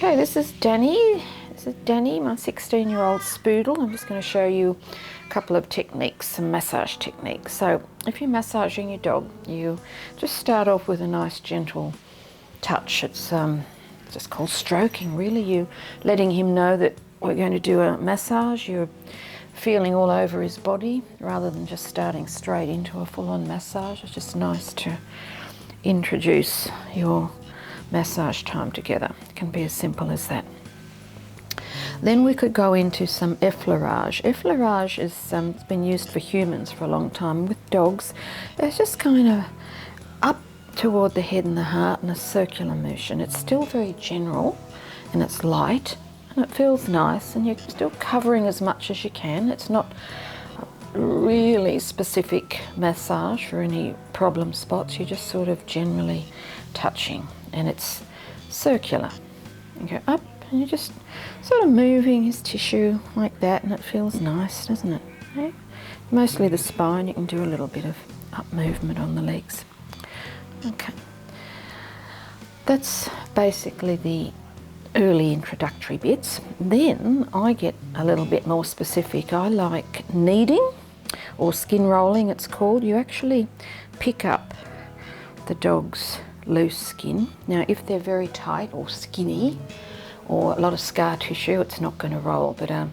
Okay, this is Danny. This is Danny, my 16-year-old Spoodle. I'm just going to show you a couple of techniques, some massage techniques. So if you're massaging your dog, you just start off with a nice gentle touch. It's just called stroking, really. You letting him know that we're going to do a massage. You're feeling all over his body rather than just starting straight into a full-on massage. It's just nice to introduce your massage time together. It can be as simple as that. Then we could go into some effleurage. Effleurage is it's been used for humans for a long time. With dogs, it's just kind of up toward the head and the heart in a circular motion. It's still very general and it's light and it feels nice, and you're still covering as much as you can. It's not a really specific massage for any problem spots. You're just sort of generally touching, and it's circular. You go up and you're just sort of moving his tissue like that, and it feels nice, doesn't it? Okay? Mostly the spine. You can do a little bit of up movement on the legs. Okay, that's basically the early introductory bits. Then I get a little bit more specific. I like kneading, or skin rolling it's called. You actually pick up the dog's loose skin. Now if they're very tight or skinny or a lot of scar tissue, it's not going to roll, but a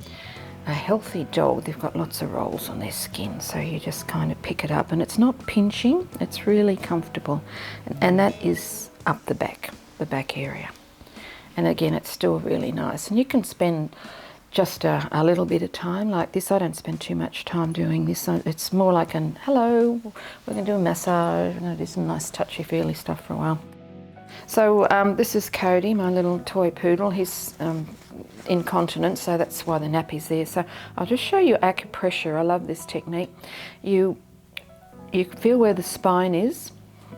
healthy dog, they've got lots of rolls on their skin, so you just kind of pick it up, and it's not pinching, it's really comfortable, and that is up the back area. And again, it's still really nice, and you can spend just a little bit of time like this. I don't spend too much time doing this. It's more like an hello, we're going to do a massage, we're going to do some nice touchy-feely stuff for a while. So this is Cody, my little toy poodle. He's incontinent, so that's why the nappy's there. So I'll just show you acupressure. I love this technique. You feel where the spine is.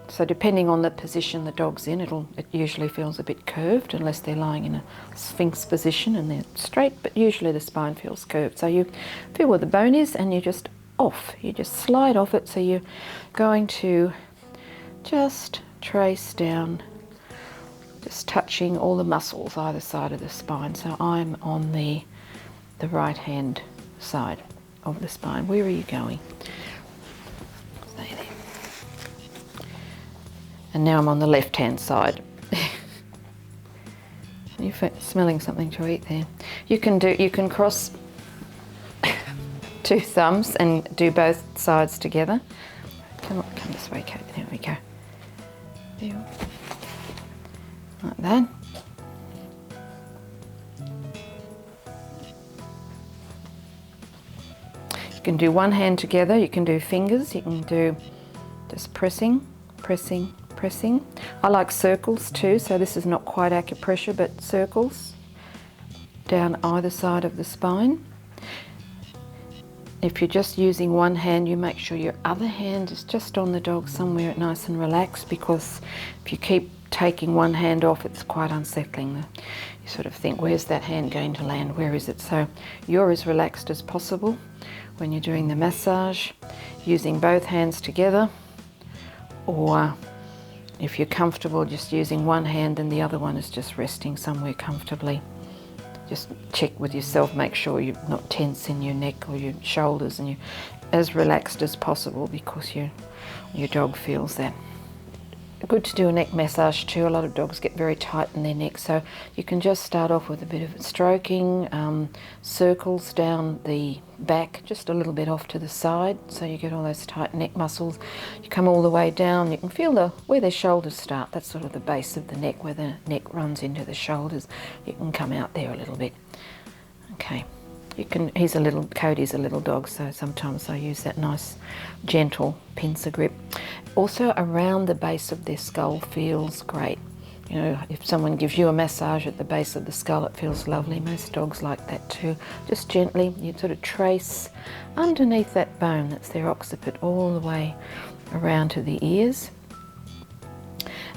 So depending on the position the dog's in, it usually feels a bit curved, unless they're lying in a sphinx position and they're straight, but usually the spine feels curved. So you feel where the bone is and you just slide off it. So you're going to just trace down, just touching all the muscles either side of the spine. So I'm on the right hand side of the spine. Where are you going? Stay there. And now I'm on the left hand side. You're smelling something to eat there. You can cross two thumbs and do both sides together. Come this way, Kate. There we go. Feel. Like that. You can do one hand together, you can do fingers, you can do just pressing. I like circles too, so this is not quite acupressure, but circles down either side of the spine. If you're just using one hand, you make sure your other hand is just on the dog somewhere nice and relaxed, because if you keep taking one hand off, it's quite unsettling. You sort of think, where's that hand going to land? Where is it? So you're as relaxed as possible when you're doing the massage, using both hands together, or if you're comfortable just using one hand and the other one is just resting somewhere comfortably. Just check with yourself, make sure you're not tense in your neck or your shoulders, and you're as relaxed as possible, because your dog feels that. Good to do a neck massage too. A lot of dogs get very tight in their neck, so you can just start off with a bit of stroking, circles down the back, just a little bit off to the side, so you get all those tight neck muscles. You come all the way down, you can feel where their shoulders start. That's sort of the base of the neck, where the neck runs into the shoulders. You can come out there a little bit. Okay. Cody's a little dog, so sometimes I use that nice gentle pincer grip. Also around the base of their skull feels great. You know, if someone gives you a massage at the base of the skull, it feels lovely. Most dogs like that too. Just gently, you sort of trace underneath that bone, that's their occiput, all the way around to the ears.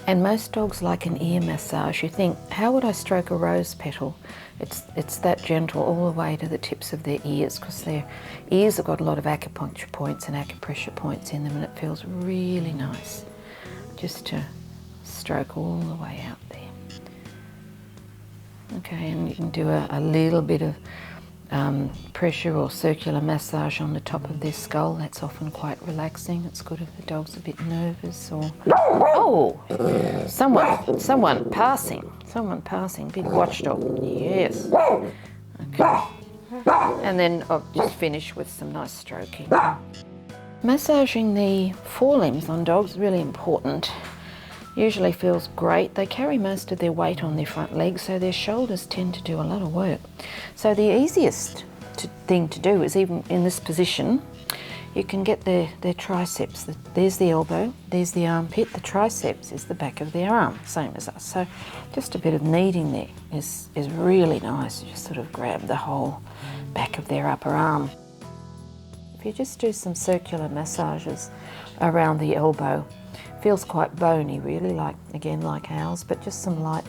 And most dogs like an ear massage. You think, how would I stroke a rose petal? It's that gentle all the way to the tips of their ears, because their ears have got a lot of acupuncture points and acupressure points in them, and it feels really nice just to stroke all the way out there. Okay, and you can do a little bit of pressure or circular massage on the top of their skull. That's often quite relaxing. It's good if the dog's a bit nervous or... Oh! Someone passing. Big watchdog. Yes. Okay. And then I'll just finish with some nice stroking. Massaging the forelimbs on dogs is really important. Usually feels great. They carry most of their weight on their front legs, so their shoulders tend to do a lot of work. So the easiest thing to do is, even in this position, you can get their triceps. There's the elbow, there's the armpit, the triceps is the back of their arm, same as us. So just a bit of kneading there is really nice. You just sort of grab the whole back of their upper arm. If you just do some circular massages around the elbow, feels quite bony really, like ours, but just some light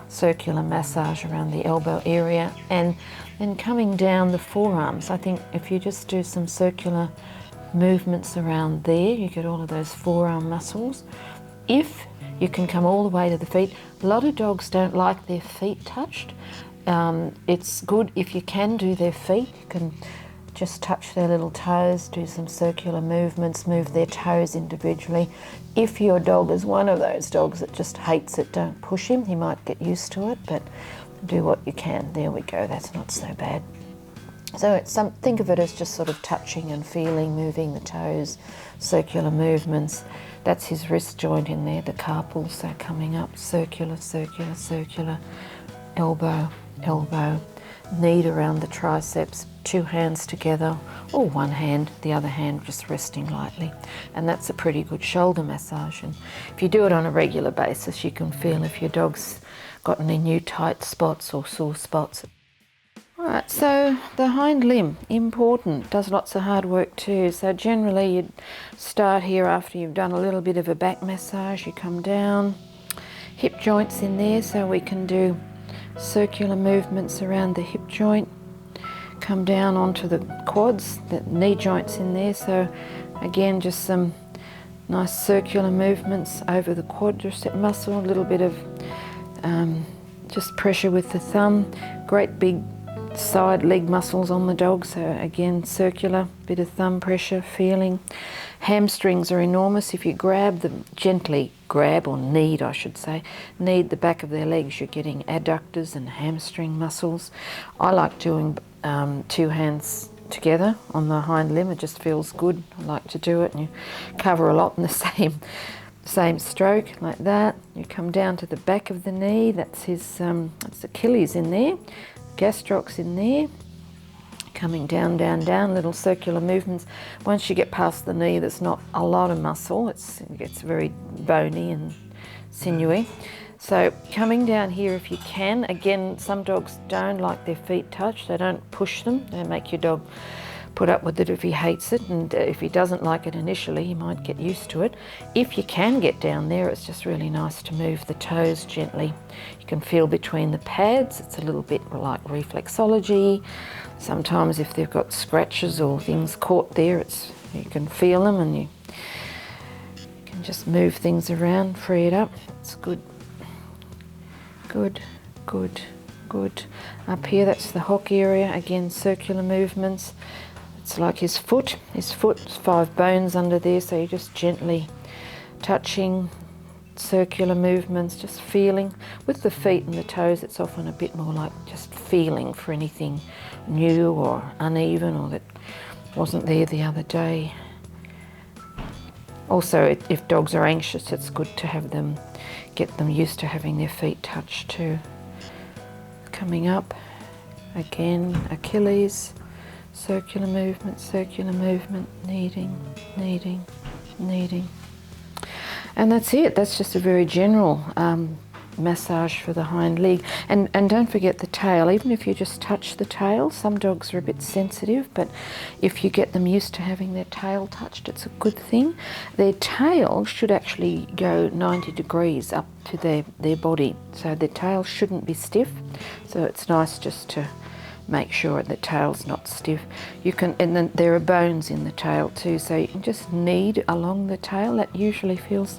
circular massage around the elbow area, and then coming down the forearms. I think if you just do some circular movements around there, you get all of those forearm muscles. If you can come all the way to the feet, a lot of dogs don't like their feet touched. It's good if you can do their feet. You can just touch their little toes, do some circular movements, move their toes individually. If your dog is one of those dogs that just hates it, don't push him. He might get used to it, but do what you can. There we go, that's not so bad. So think of it as just sort of touching and feeling, moving the toes, circular movements. That's his wrist joint in there, the carpal, so coming up, circular, circular, circular, elbow, elbow, knee around the triceps, two hands together, or one hand, the other hand just resting lightly. And that's a pretty good shoulder massage. And if you do it on a regular basis, you can feel if your dog's got any new tight spots or sore spots. Alright, so the hind limb, important, does lots of hard work too. So generally you'd start here after you've done a little bit of a back massage. You come down, hip joints in there, so we can do circular movements around the hip joint. Come down onto the quads, the knee joints in there, so again just some nice circular movements over the quadricep muscle, a little bit of just pressure with the thumb, great big side leg muscles on the dog, so again circular, bit of thumb pressure, feeling. Hamstrings are enormous. If you grab them, gently grab, or knead I should say, knead the back of their legs, you're getting adductors and hamstring muscles. I like doing two hands together on the hind limb. It just feels good. I like to do it, and you cover a lot in the same stroke like that. You come down to the back of the knee. That's his that's Achilles in there, gastrocs in there. Coming down, down, down, little circular movements. Once you get past the knee, there's not a lot of muscle. It gets very bony and sinewy. So coming down here if you can. Again, some dogs don't like their feet touched. They don't push them. They make your dog put up with it if he hates it, and if he doesn't like it initially, he might get used to it. If you can get down there, it's just really nice to move the toes gently. You can feel between the pads. It's a little bit like reflexology. Sometimes if they've got scratches or things caught there, you can feel them, and you can just move things around, free it up. It's good. Good, good, good. Up here, that's the hock area. Again, circular movements. It's like his foot. His foot's 5 bones under there, so you're just gently touching, circular movements, just feeling. With the feet and the toes, it's often a bit more like just feeling for anything new or uneven or that wasn't there the other day. Also, if dogs are anxious, it's good to have them, get them used to having their feet touched too. Coming up, again, Achilles, circular movement, kneading, kneading, kneading. And that's it. That's just a very general massage for the hind leg. And don't forget the tail. Even if you just touch the tail, some dogs are a bit sensitive, but if you get them used to having their tail touched, it's a good thing. Their tail should actually go 90 degrees up to their body, so their tail shouldn't be stiff. So it's nice just to make sure the tail's not stiff. You can, and then there are bones in the tail too, so you can just knead along the tail. That usually feels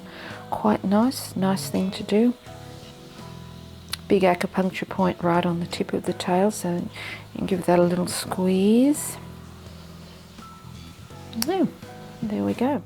quite nice thing to do. big acupuncture point right on the tip of the tail, so you can give that a little squeeze. Oh, there we go.